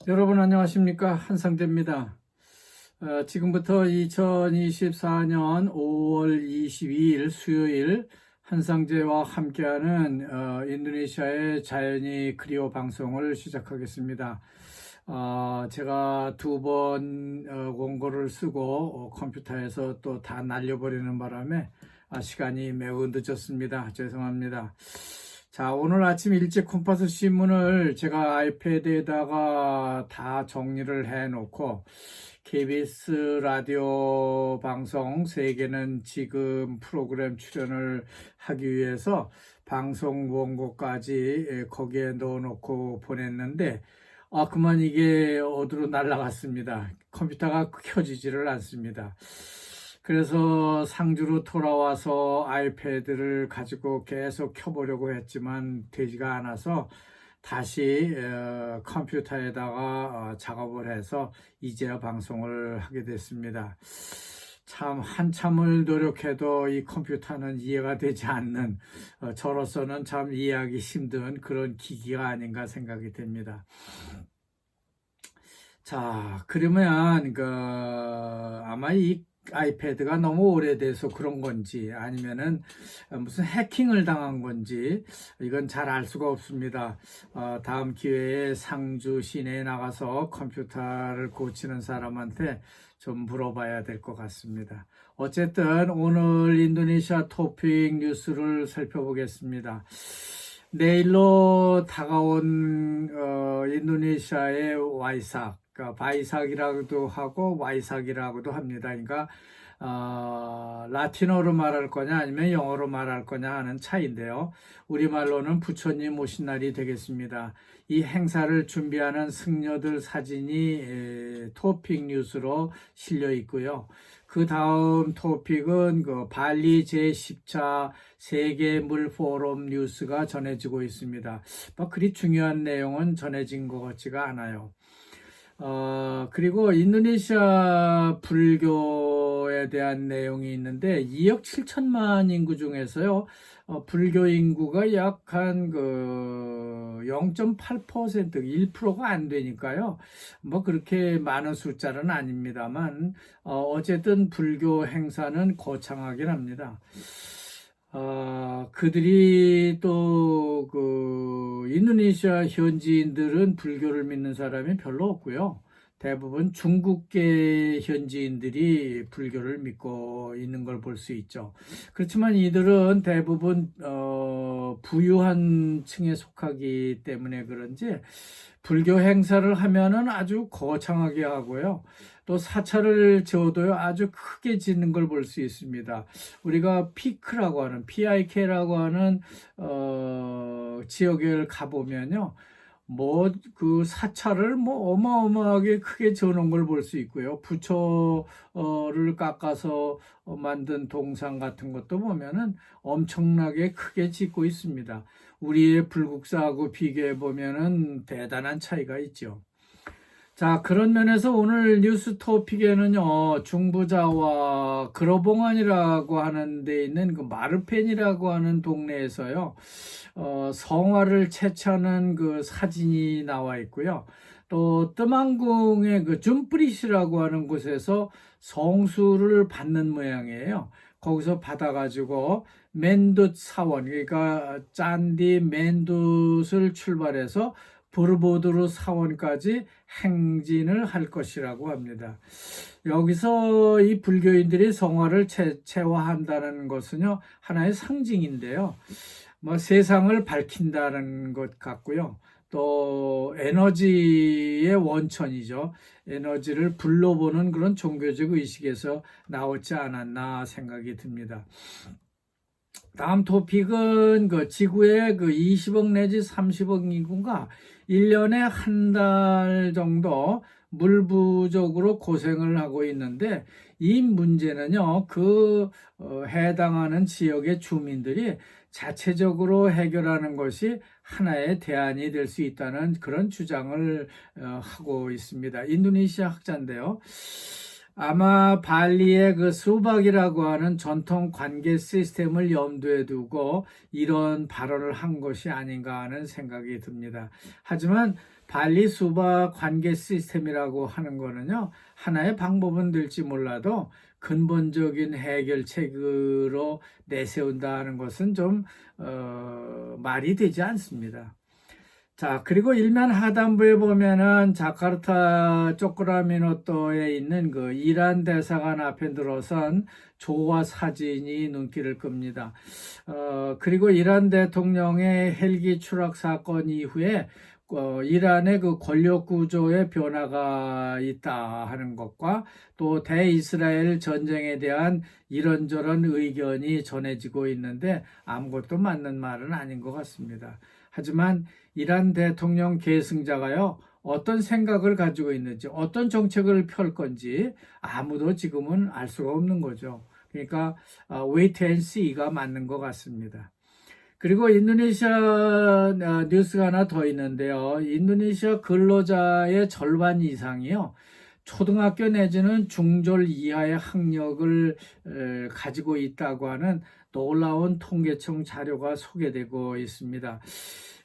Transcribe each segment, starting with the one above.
여러분 안녕하십니까? 한상재입니다. 지금부터 2024년 5월 22일 수요일 한상재와 함께하는 인도네시아의 자연이 그리워 방송을 시작하겠습니다. 제가 두 번 원고를 쓰고 컴퓨터에서 또 다 날려버리는 바람에 시간이 매우 늦었습니다. 죄송합니다. 자, 오늘 아침 일찍 콤파스 신문을 제가 아이패드에다가 다 정리를 해 놓고 KBS 라디오 방송 세계는 지금 프로그램 출연을 하기 위해서 방송 원고까지 거기에 넣어 놓고 보냈는데 그만 이게 어디로 날아갔습니다. 컴퓨터가 켜지지를 않습니다. 그래서 상주로 돌아와서 아이패드를 가지고 계속 켜보려고 했지만 되지가 않아서 다시 컴퓨터에다가 작업을 해서 이제야 방송을 하게 됐습니다. 참 한참을 노력해도 이 컴퓨터는 이해가 되지 않는 저로서는 참 이해하기 힘든 그런 기기가 아닌가 생각이 됩니다. 자, 그러면 아마 이 아이패드가 너무 오래돼서 그런 건지 아니면은 무슨 해킹을 당한 건지 이건 잘 알 수가 없습니다. 다음 기회에 상주 시내에 나가서 컴퓨터를 고치는 사람한테 좀 물어봐야 될 것 같습니다. 어쨌든 오늘 인도네시아 토픽 뉴스를 살펴보겠습니다. 내일로 다가온 인도네시아의 와이삭, 그러니까 바이삭이라고도 하고 와이삭이라고도 합니다. 그러니까 라틴어로 말할 거냐 아니면 영어로 말할 거냐 하는 차이인데요. 우리말로는 부처님 오신 날이 되겠습니다. 이 행사를 준비하는 승려들 사진이 토픽 뉴스로 실려 있고요. 그 다음 토픽은 발리 제10차 세계물 포럼 뉴스가 전해지고 있습니다. 그리 중요한 내용은 전해진 것 같지가 않아요. 그리고 인도네시아 불교에 대한 내용이 있는데 2억 7천만 인구 중에서요, 불교 인구가 약 한 0.8%, 1%가 안 되니까요. 그렇게 많은 숫자는 아닙니다만, 어쨌든 불교 행사는 거창하긴 합니다. 그들이 또 인도네시아 현지인들은 불교를 믿는 사람이 별로 없고요. 대부분 중국계 현지인들이 불교를 믿고 있는 걸 볼 수 있죠. 그렇지만 이들은 대부분 부유한 층에 속하기 때문에 그런지 불교 행사를 하면은 아주 거창하게 하고요. 또 사찰을 지어도요 아주 크게 짓는 걸 볼 수 있습니다. 우리가 피크라고 하는 PIK라고 하는 지역을 가보면요. 그 사찰을 어마어마하게 크게 지어놓은 걸 볼 수 있고요. 부처를 깎아서 만든 동상 같은 것도 보면은 엄청나게 크게 짓고 있습니다. 우리의 불국사하고 비교해 보면은 대단한 차이가 있죠. 자, 그런 면에서 오늘 뉴스 토픽에는요, 중부자와 그러봉안이라고 하는 데 있는 마르펜이라고 하는 동네에서요, 성화를 채취하는 사진이 나와 있고요. 또 뜨만궁의 줌프리시라고 하는 곳에서 성수를 받는 모양이에요. 거기서 받아가지고 맨둉 사원, 그러니까 짠디 맨둉을 출발해서 보르보드르 사원까지 행진을 할 것이라고 합니다. 여기서 이 불교인들이 성화를 채화한다는 것은요, 하나의 상징인데요. 세상을 밝힌다는 것 같고요. 또 에너지의 원천이죠. 에너지를 불러보는 그런 종교적 의식에서 나오지 않았나 생각이 듭니다. 다음 토픽은 지구의 20억 내지 30억 인구가 1년에 한 달 정도 물 부족으로 고생을 하고 있는데 이 문제는요, 해당하는 지역의 주민들이 자체적으로 해결하는 것이 하나의 대안이 될 수 있다는 그런 주장을 하고 있습니다. 인도네시아 학자인데요. 아마 발리의 그 수박이라고 하는 전통 관계 시스템을 염두에 두고 이런 발언을 한 것이 아닌가 하는 생각이 듭니다. 하지만 발리 수박 관계 시스템이라고 하는 거는요, 하나의 방법은 될지 몰라도 근본적인 해결책으로 내세운다는 것은 좀 말이 되지 않습니다. 자, 그리고 일면 하단부에 보면은 자카르타 쪼크라미노토에 있는 그 이란 대사관 앞에 들어선 조와 사진이 눈길을 끕니다. 그리고 이란 대통령의 헬기 추락 사건 이후에 이란의 그 권력 구조의 변화가 있다 하는 것과 또 대이스라엘 전쟁에 대한 이런저런 의견이 전해지고 있는데 아무것도 맞는 말은 아닌 것 같습니다. 하지만 이란 대통령 계승자가요, 어떤 생각을 가지고 있는지, 어떤 정책을 펼 건지 아무도 지금은 알 수가 없는 거죠. 그러니까 wait and see가 맞는 것 같습니다. 그리고 인도네시아 뉴스가 하나 더 있는데요. 인도네시아 근로자의 절반 이상이요, 초등학교 내지는 중졸 이하의 학력을 가지고 있다고 하는 놀라운 통계청 자료가 소개되고 있습니다.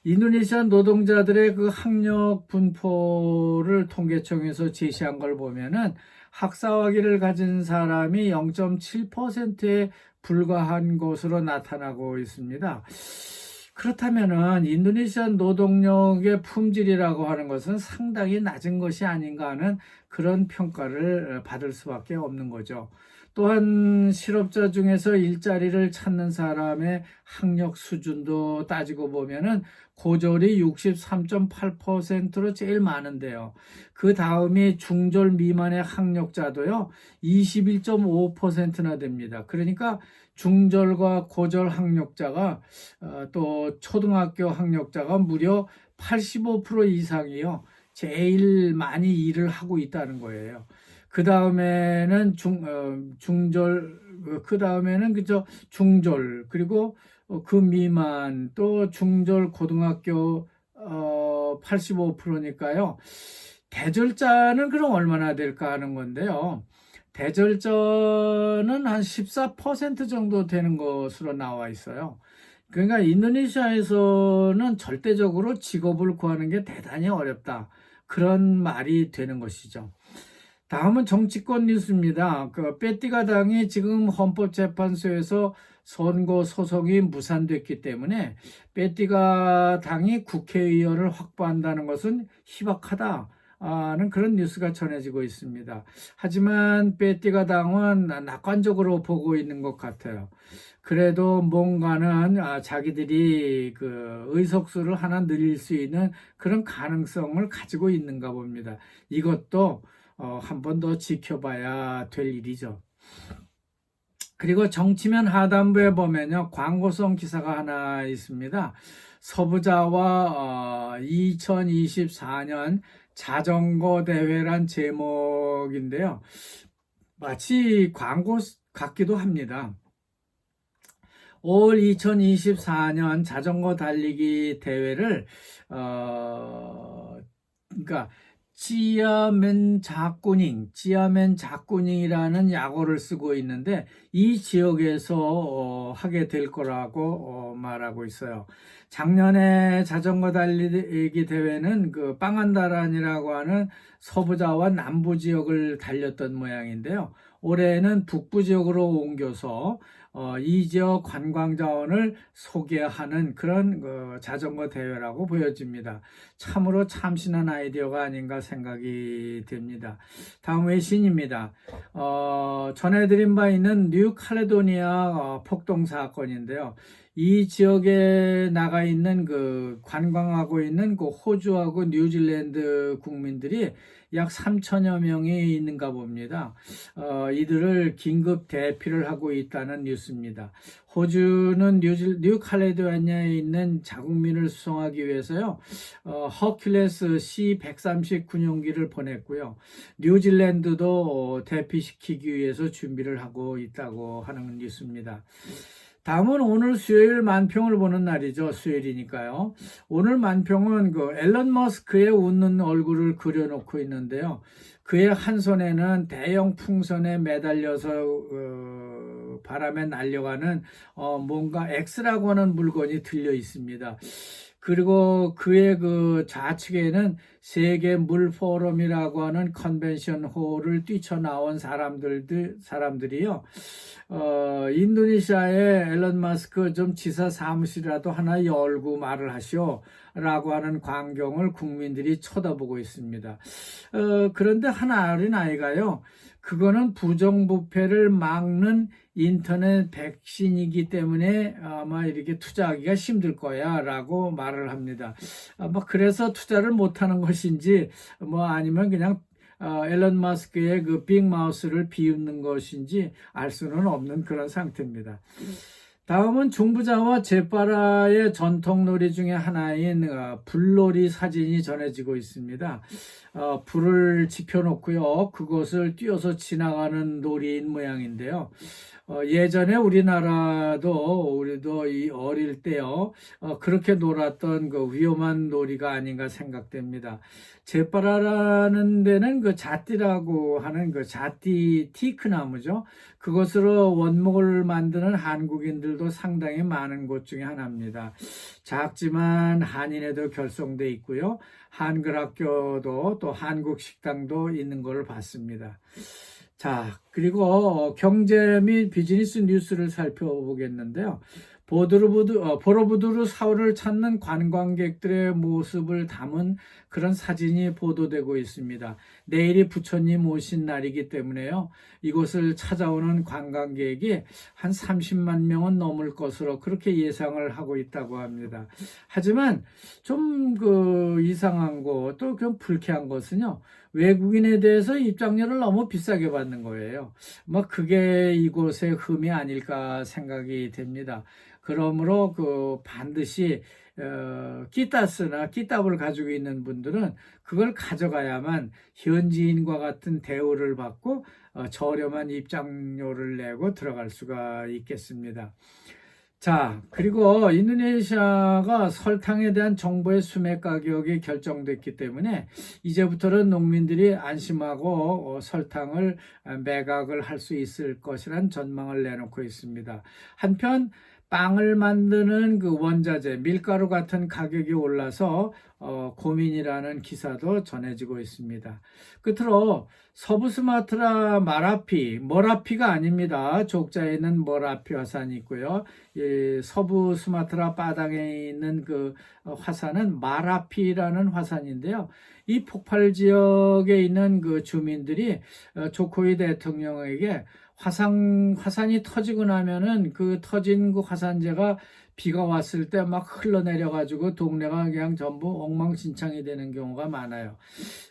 인도네시아 노동자들의 그 학력 분포를 통계청에서 제시한 걸 보면은 학사학위를 가진 사람이 0.7%에 불과한 것으로 나타나고 있습니다. 그렇다면은 인도네시아 노동력의 품질이라고 하는 것은 상당히 낮은 것이 아닌가 하는 그런 평가를 받을 수밖에 없는 거죠. 또한 실업자 중에서 일자리를 찾는 사람의 학력 수준도 따지고 보면은 고졸이 63.8%로 제일 많은데요. 그 다음이 중졸 미만의 학력자도요, 21.5%나 됩니다. 그러니까 중졸과 고졸 학력자가 또 초등학교 학력자가 무려 85% 이상이요, 제일 많이 일을 하고 있다는 거예요. 그 다음에는 중졸, 그 다음에는 그저 중졸, 그리고 그 미만, 또 중졸 고등학교 85%니까요. 대졸자는 그럼 얼마나 될까 하는 건데요. 대졸자는 한 14% 정도 되는 것으로 나와 있어요. 그러니까 인도네시아에서는 절대적으로 직업을 구하는 게 대단히 어렵다, 그런 말이 되는 것이죠. 다음은 정치권 뉴스입니다. 그 빼띠가 당이 지금 헌법재판소에서 선거 소송이 무산됐기 때문에 빼띠가 당이 국회의원을 확보한다는 것은 희박하다는 그런 뉴스가 전해지고 있습니다. 하지만 빼띠가 당은 낙관적으로 보고 있는 것 같아요. 그래도 뭔가는 자기들이 그 의석수를 하나 늘릴 수 있는 그런 가능성을 가지고 있는가 봅니다. 이것도 한 번 더 지켜봐야 될 일이죠. 그리고 정치면 하단부에 보면요, 광고성 기사가 하나 있습니다. 서부자와 2024년 자전거 대회란 제목인데요. 마치 광고 같기도 합니다. 올 2024년 자전거 달리기 대회를 그러니까 찌아멘 자꾸닝이라는 약어를 쓰고 있는데 이 지역에서 하게 될 거라고 말하고 있어요. 작년에 자전거 달리기 대회는 그 빵한다란이라고 하는 서부자와 남부 지역을 달렸던 모양인데요. 올해는 북부 지역으로 옮겨서 이 지역 관광 자원을 소개하는 그런 자전거 대회라고 보여집니다. 참으로 참신한 아이디어가 아닌가 생각이 됩니다. 다음 외신입니다. 전해드린 바 있는 뉴칼레도니아 폭동 사건인데요. 이 지역에 나가 있는 그 관광하고 있는 그 호주하고 뉴질랜드 국민들이 약 3천여 명이 있는가 봅니다. 이들을 긴급 대피를 하고 있다는 뉴스입니다. 호주는 뉴칼레도니아에 있는 자국민을 수송하기 위해서요, 허큘레스 C-130 군용기를 보냈고요. 뉴질랜드도 대피시키기 위해서 준비를 하고 있다고 하는 뉴스입니다. 다음은 오늘 수요일 만평을 보는 날이죠. 수요일이니까요. 오늘 만평은 그 앨런 머스크의 웃는 얼굴을 그려놓고 있는데요. 그의 한 손에는 대형 풍선에 매달려서 바람에 날려가는 뭔가 X라고 하는 물건이 들려 있습니다. 그리고 그의 그 좌측에는 세계 물 포럼이라고 하는 컨벤션 홀을 뛰쳐나온 사람들이요. 인도네시아의 앨런 머스크 좀 지사 사무실이라도 하나 열고 말을 하시오 라고 하는 광경을 국민들이 쳐다보고 있습니다. 그런데 한 어린아이가요, 그거는 부정부패를 막는 인터넷 백신이기 때문에 아마 이렇게 투자하기가 힘들 거야 라고 말을 합니다. 그래서 투자를 못하는 것인지 아니면 그냥 앨런 머스크의 그 빅마우스를 비웃는 것인지 알 수는 없는 그런 상태입니다. 다음은 중부자와 제빠라의 전통놀이 중에 하나인 불놀이 사진이 전해지고 있습니다. 불을 지펴놓고요, 그것을 뛰어서 지나가는 놀이인 모양인데요. 예전에 우리도 이 어릴 때요, 그렇게 놀았던 그 위험한 놀이가 아닌가 생각됩니다. 제빠라라는 데는 그 잣띠라고 하는 그 잣띠 티크나무죠. 그것으로 원목을 만드는 한국인들도 상당히 많은 곳 중에 하나입니다. 작지만 한인에도 결성돼 있고요. 한글학교도 또 한국식당도 있는 걸 봤습니다. 자, 그리고 경제 및 비즈니스 뉴스를 살펴보겠는데요. 보로부두르 사원을 찾는 관광객들의 모습을 담은 그런 사진이 보도되고 있습니다. 내일이 부처님 오신 날이기 때문에요, 이곳을 찾아오는 관광객이 한 30만 명은 넘을 것으로 그렇게 예상을 하고 있다고 합니다. 하지만 좀 이상한 거, 또 불쾌한 것은요, 외국인에 대해서 입장료를 너무 비싸게 받는 거예요. 그게 이곳의 흠이 아닐까 생각이 됩니다. 그러므로 반드시 끼따스나 끼따블을 가지고 있는 분들은 그걸 가져가야만 현지인과 같은 대우를 받고 저렴한 입장료를 내고 들어갈 수가 있겠습니다. 자, 그리고 인도네시아가 설탕에 대한 정부의 수매 가격이 결정됐기 때문에 이제부터는 농민들이 안심하고 설탕을 매각을 할 수 있을 것이란 전망을 내놓고 있습니다. 한편 빵을 만드는 그 원자재, 밀가루 같은 가격이 올라서 고민이라는 기사도 전해지고 있습니다. 끝으로 서부 수마트라 머라피가 아닙니다. 족자에 있는 머라피 화산이 있고요. 서부 수마트라 바닥에 있는 그 화산은 마라피라는 화산인데요. 이 폭발 지역에 있는 그 주민들이 조코위 대통령에게 화산이 터지고 나면은 그 터진 그 화산재가 비가 왔을 때 막 흘러내려가지고 동네가 그냥 전부 엉망진창이 되는 경우가 많아요.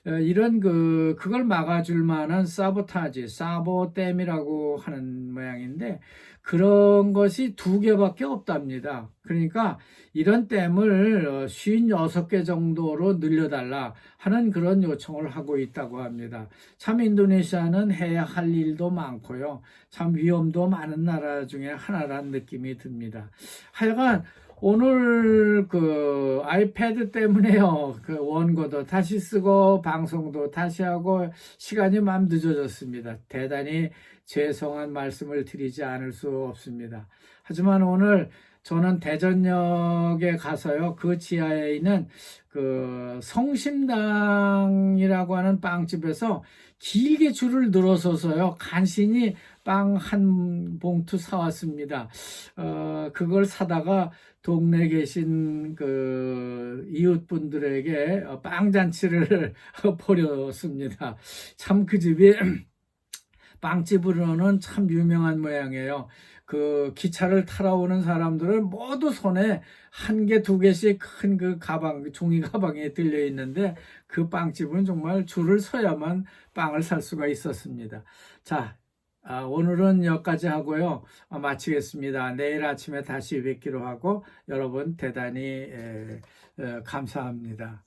이런 그걸 막아줄 만한 사보댐이라고 하는 모양인데, 그런 것이 2개밖에 없답니다. 그러니까 이런 댐을 56개 정도로 늘려달라 하는 그런 요청을 하고 있다고 합니다. 참 인도네시아는 해야 할 일도 많고요, 참 위험도 많은 나라 중에 하나라는 느낌이 듭니다. 하여간 오늘 아이패드 때문에요, 원고도 다시 쓰고 방송도 다시 하고 시간이 늦어졌습니다. 대단히 죄송한 말씀을 드리지 않을 수 없습니다. 하지만 오늘 저는 대전역에 가서요, 그 지하에 있는 성심당이라고 하는 빵집에서 길게 줄을 늘어서서요, 간신히 빵 한 봉투 사왔습니다. 그걸 사다가 동네에 계신 이웃분들에게 빵잔치를 벌였습니다. 참 그 집이 빵집으로는 참 유명한 모양이에요. 기차를 타러 오는 사람들은 모두 손에 1개, 2개씩 큰 종이 가방에 들려 있는데, 그 빵집은 정말 줄을 서야만 빵을 살 수가 있었습니다. 자, 오늘은 여기까지 하고요, 마치겠습니다. 내일 아침에 다시 뵙기로 하고, 여러분 대단히 감사합니다.